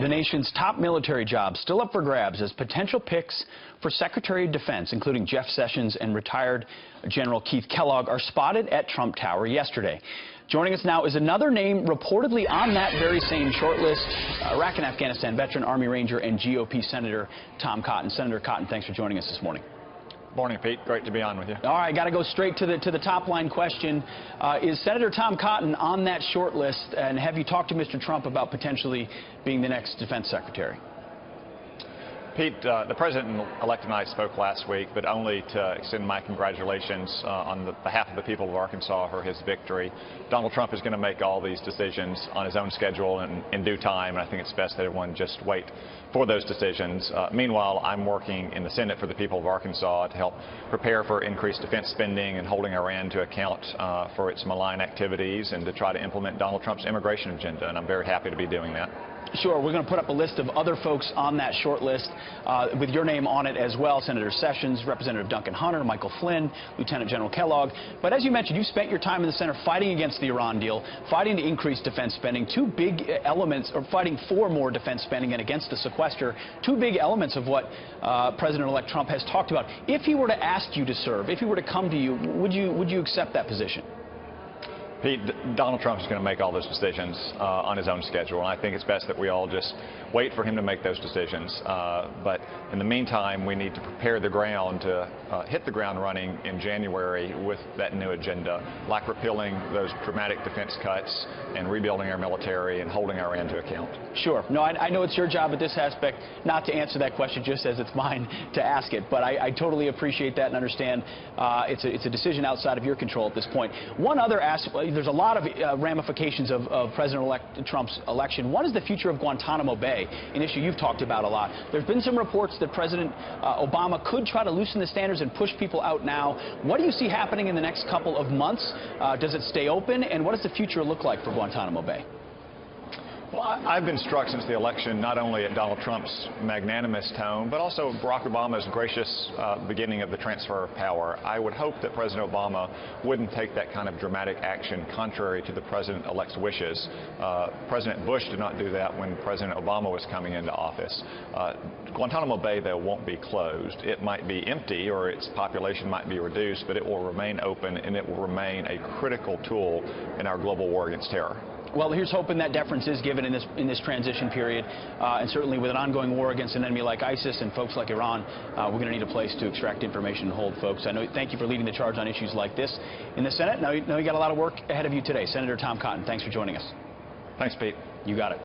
The nation's top military jobs still up for grabs as potential picks for Secretary of Defense, including Jeff Sessions and retired General Keith Kellogg, are spotted at Trump Tower yesterday. Joining us now is another name reportedly on that very same shortlist, Iraq and Afghanistan veteran, Army Ranger, and GOP Senator Tom Cotton. Senator Cotton, thanks for joining us this morning. Morning, Pete. Great to be on with you. All right, got to go straight to the top line question. Is Senator Tom Cotton on that short list, and have you talked to Mr. Trump about potentially being the next defense secretary? Pete, the President-elect and I spoke last week, but only to extend my congratulations on behalf of the people of Arkansas for his victory. Donald Trump is going to make all these decisions on his own schedule and in due time, and I think it's best that everyone just wait for those decisions. Meanwhile, I'm working in the Senate for the people of Arkansas to help prepare for increased defense spending and holding Iran to account for its malign activities and to try to implement Donald Trump's immigration agenda, and I'm very happy to be doing that. Sure. We're going to put up a list of other folks on that short list with your name on it as well. Senator Sessions, Representative Duncan Hunter, Michael Flynn, Lieutenant General Kellogg. But as you mentioned, you spent your time in the Senate fighting against the Iran deal, fighting to increase defense spending, two big elements, or fighting for more defense spending and against the sequester, two big elements of what President-elect Trump has talked about. If he were to ask you to serve, if he were to come to you, would you accept that position? Pete, Donald Trump is going to make all those decisions on his own schedule, and I think it's best that we all just wait for him to make those decisions. But in the meantime, we need to prepare the ground to hit the ground running in January with that new agenda, like repealing those dramatic defense cuts and rebuilding our military and holding Iran to account. Sure. No, I know it's your job at this aspect not to answer that question just as it's mine to ask it, but I totally appreciate that and understand it's a decision outside of your control at this point. One other aspect, there's a lot of ramifications of President-elect Trump's election. One is the future of Guantanamo Bay, an issue you've talked about a lot. There's been some reports that President Obama could try to loosen the standards and push people out now. What do you see happening in the next couple of months? Does it stay open? And what does the future look like for Guantanamo Bay? Well, I've been struck since the election not only at Donald Trump's magnanimous tone, but also Barack Obama's gracious beginning of the transfer of power. I would hope that President Obama wouldn't take that kind of dramatic action contrary to the President-elect's wishes. President Bush did not do that when President Obama was coming into office. Guantanamo Bay, though, won't be closed. It might be empty or its population might be reduced, but it will remain open and it will remain a critical tool in our global war against terror. Well, here's hoping that deference is given in this transition period, and certainly with an ongoing war against an enemy like ISIS and folks like Iran, we're going to need a place to extract information and hold folks. Thank you for leading the charge on issues like this in the Senate. Now you got a lot of work ahead of you today. Senator Tom Cotton, thanks for joining us. Thanks, Pete. You got it.